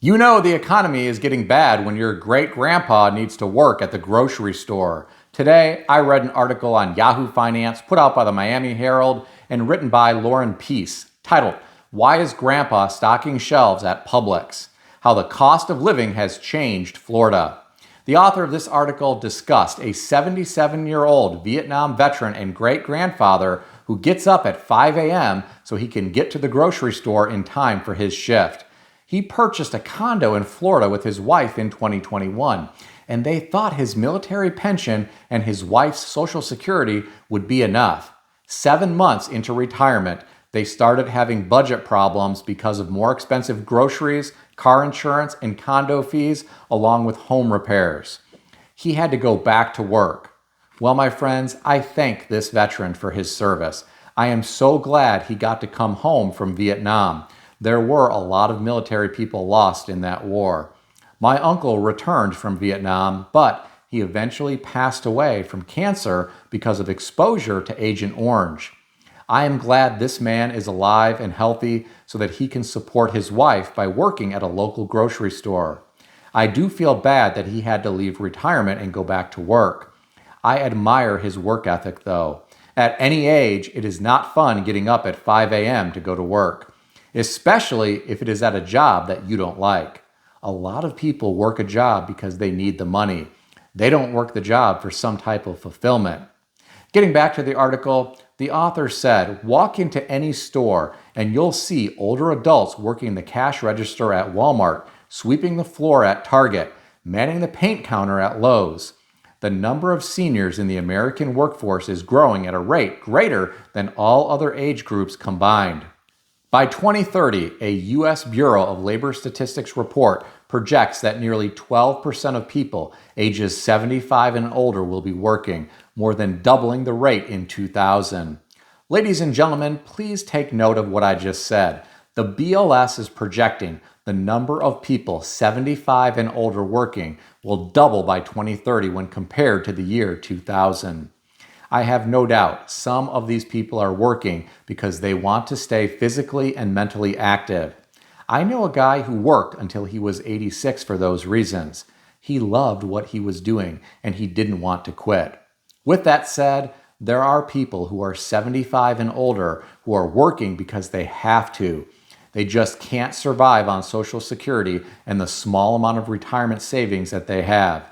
You know the economy is getting bad when your great-grandpa needs to work at the grocery store. Today, I read an article on Yahoo Finance put out by the Miami Herald and written by Lauren Peace, titled, "Why is Grandpa Stocking Shelves at Publix? How the Cost of Living Has Changed Florida." The author of this article discussed a 77-year-old Vietnam veteran and great-grandfather who gets up at 5 a.m. so he can get to the grocery store in time for his shift. He purchased a condo in Florida with his wife in 2021, and they thought his military pension and his wife's Social Security would be enough. 7 months into retirement, they started having budget problems because of more expensive groceries, car insurance, and condo fees, along with home repairs. He had to go back to work. Well, my friends, I thank this veteran for his service. I am so glad he got to come home from Vietnam. There were a lot of military people lost in that war. My uncle returned from Vietnam, but he eventually passed away from cancer because of exposure to Agent Orange. I am glad this man is alive and healthy so that he can support his wife by working at a local grocery store. I do feel bad that he had to leave retirement and go back to work. I admire his work ethic, though. At any age, it is not fun getting up at 5 a.m. to go to work, especially if it is at a job that you don't like. A lot of people work a job because they need the money. They don't work the job for some type of fulfillment. Getting back to the article, the author said, walk into any store and you'll see older adults working the cash register at Walmart, sweeping the floor at Target, manning the paint counter at Lowe's. The number of seniors in the American workforce is growing at a rate greater than all other age groups combined. By 2030, a U.S. Bureau of Labor Statistics report projects that nearly 12% of people ages 75 and older will be working, more than doubling the rate in 2000. Ladies and gentlemen, please take note of what I just said. The BLS is projecting the number of people 75 and older working will double by 2030 when compared to the year 2000. I have no doubt some of these people are working because they want to stay physically and mentally active. I know a guy who worked until he was 86 for those reasons. He loved what he was doing and he didn't want to quit. With that said, there are people who are 75 and older who are working because they have to. They just can't survive on Social Security and the small amount of retirement savings that they have.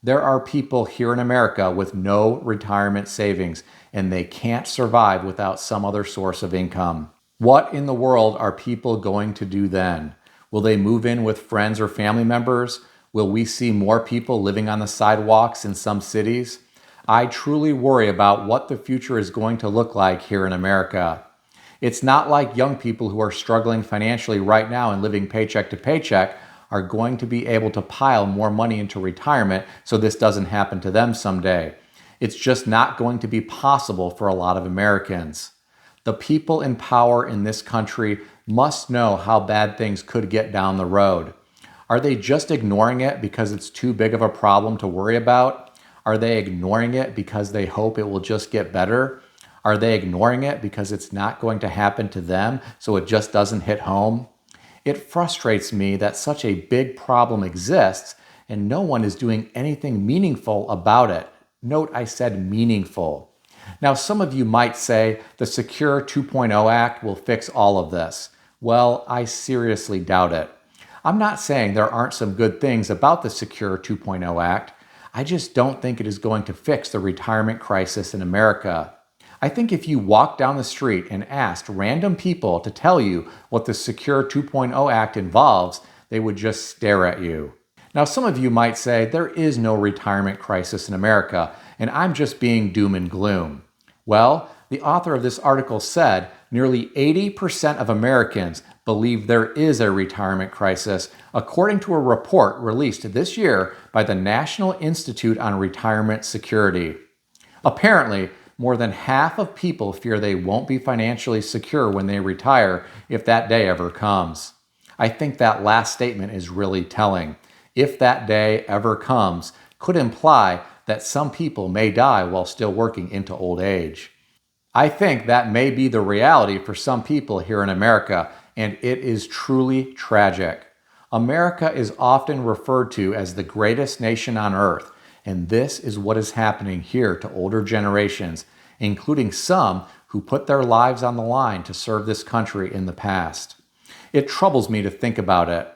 There are people here in America with no retirement savings, and they can't survive without some other source of income. What in the world are people going to do then? Will they move in with friends or family members? Will we see more people living on the sidewalks in some cities? I truly worry about what the future is going to look like here in America. It's not like young people who are struggling financially right now and living paycheck to paycheck are going to be able to pile more money into retirement so this doesn't happen to them someday. It's just not going to be possible for a lot of Americans. The people in power in this country must know how bad things could get down the road. Are they just ignoring it because it's too big of a problem to worry about? Are they ignoring it because they hope it will just get better? Are they ignoring it because it's not going to happen to them, so it just doesn't hit home? It frustrates me that such a big problem exists and no one is doing anything meaningful about it. Note I said meaningful. Now, some of you might say the Secure 2.0 Act will fix all of this. Well, I seriously doubt it. I'm not saying there aren't some good things about the Secure 2.0 Act. I just don't think it is going to fix the retirement crisis in America. I think if you walked down the street and asked random people to tell you what the Secure 2.0 Act involves, they would just stare at you. Now, some of you might say there is no retirement crisis in America, and I'm just being doom and gloom. Well, the author of this article said nearly 80% of Americans believe there is a retirement crisis, according to a report released this year by the National Institute on Retirement Security. Apparently, more than half of people fear they won't be financially secure when they retire if that day ever comes. I think that last statement is really telling. If that day ever comes, could imply that some people may die while still working into old age. I think that may be the reality for some people here in America, and it is truly tragic. America is often referred to as the greatest nation on earth, and this is what is happening here to older generations, including some who put their lives on the line to serve this country in the past. It troubles me to think about it.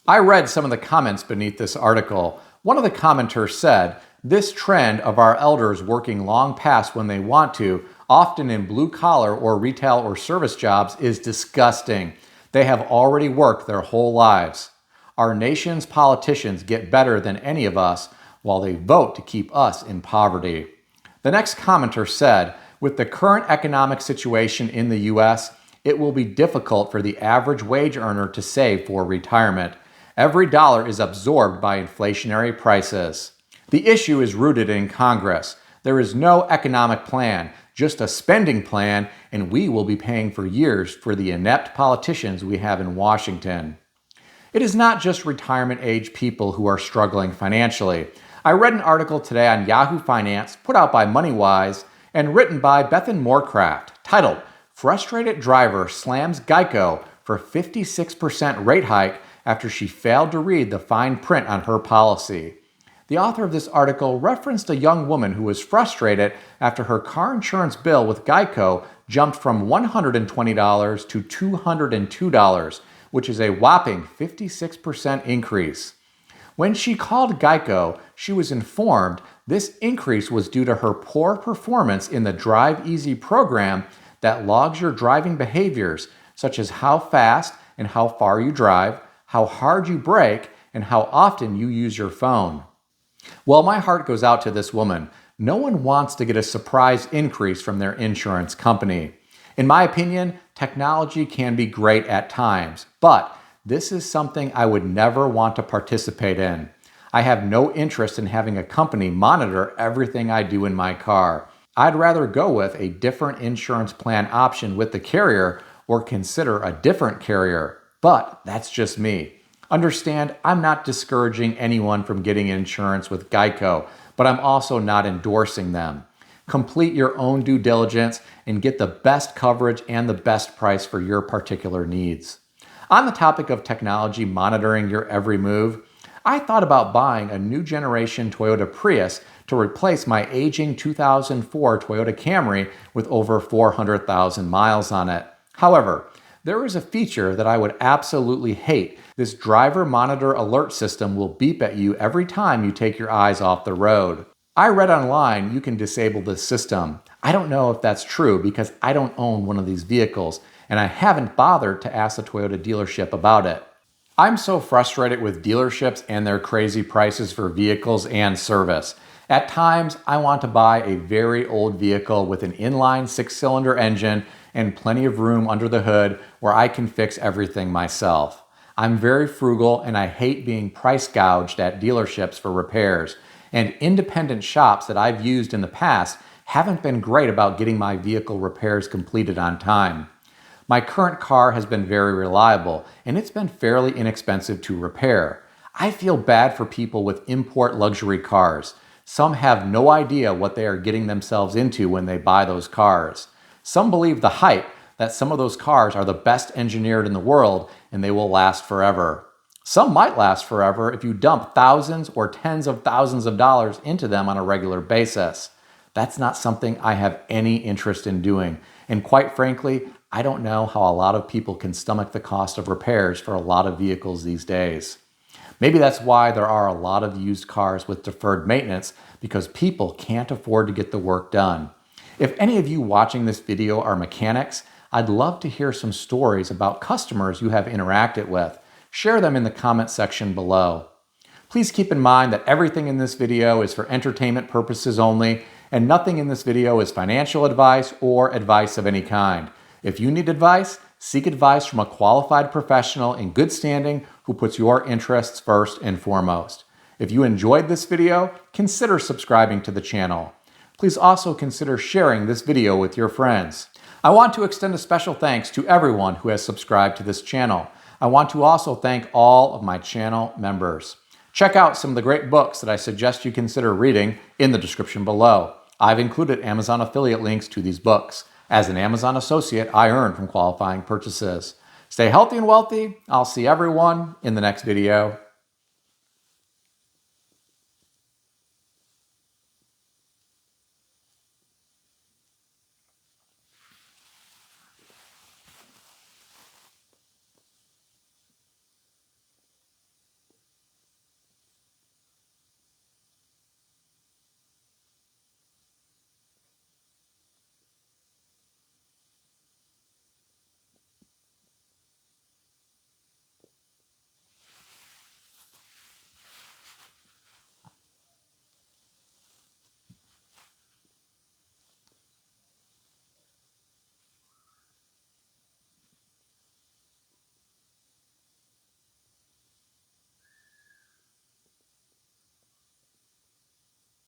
I read some of the comments beneath this article. One of the commenters said, "This trend of our elders working long past when they want to, often in blue-collar or retail or service jobs, is disgusting. They have already worked their whole lives. Our nation's politicians get better than any of us while they vote to keep us in poverty." The next commenter said, "With the current economic situation in the U.S., it will be difficult for the average wage earner to save for retirement. Every dollar is absorbed by inflationary prices. The issue is rooted in Congress. There is no economic plan, just a spending plan, and we will be paying for years for the inept politicians we have in Washington." It is not just retirement age people who are struggling financially. I read an article today on Yahoo Finance put out by MoneyWise and written by Bethan Morecraft titled, "Frustrated Driver Slams Geico for 56% Rate Hike After She Failed to Read the Fine Print on Her Policy." The author of this article referenced a young woman who was frustrated after her car insurance bill with Geico jumped from $120 to $202, which is a whopping 56% increase. When she called Geico, she was informed this increase was due to her poor performance in the Drive Easy program that logs your driving behaviors, such as how fast and how far you drive, how hard you brake, and how often you use your phone. Well, my heart goes out to this woman. No one wants to get a surprise increase from their insurance company. In my opinion, technology can be great at times, but this is something I would never want to participate in. I have no interest in having a company monitor everything I do in my car. I'd rather go with a different insurance plan option with the carrier or consider a different carrier, but that's just me. Understand, I'm not discouraging anyone from getting insurance with Geico, but I'm also not endorsing them. Complete your own due diligence and get the best coverage and the best price for your particular needs. On the topic of technology monitoring your every move, I thought about buying a new generation Toyota Prius to replace my aging 2004 Toyota Camry with over 400,000 miles on it. However, there is a feature that I would absolutely hate. This driver monitor alert system will beep at you every time you take your eyes off the road. I read online you can disable this system. I don't know if that's true because I don't own one of these vehicles, and I haven't bothered to ask the Toyota dealership about it. I'm so frustrated with dealerships and their crazy prices for vehicles and service. At times, I want to buy a very old vehicle with an inline 6-cylinder engine and plenty of room under the hood where I can fix everything myself. I'm very frugal and I hate being price gouged at dealerships for repairs. And independent shops that I've used in the past haven't been great about getting my vehicle repairs completed on time. My current car has been very reliable, and it's been fairly inexpensive to repair. I feel bad for people with import luxury cars. Some have no idea what they are getting themselves into when they buy those cars. Some believe the hype that some of those cars are the best engineered in the world and they will last forever. Some might last forever if you dump thousands or tens of thousands of dollars into them on a regular basis. That's not something I have any interest in doing, and quite frankly, I don't know how a lot of people can stomach the cost of repairs for a lot of vehicles these days. Maybe that's why there are a lot of used cars with deferred maintenance, because people can't afford to get the work done. If any of you watching this video are mechanics, I'd love to hear some stories about customers you have interacted with. Share them in the comment section below. Please keep in mind that everything in this video is for entertainment purposes only, and nothing in this video is financial advice or advice of any kind. If you need advice, seek advice from a qualified professional in good standing who puts your interests first and foremost. If you enjoyed this video, consider subscribing to the channel. Please also consider sharing this video with your friends. I want to extend a special thanks to everyone who has subscribed to this channel. I want to also thank all of my channel members. Check out some of the great books that I suggest you consider reading in the description below. I've included Amazon affiliate links to these books. As an Amazon associate, I earn from qualifying purchases. Stay healthy and wealthy. I'll see everyone in the next video.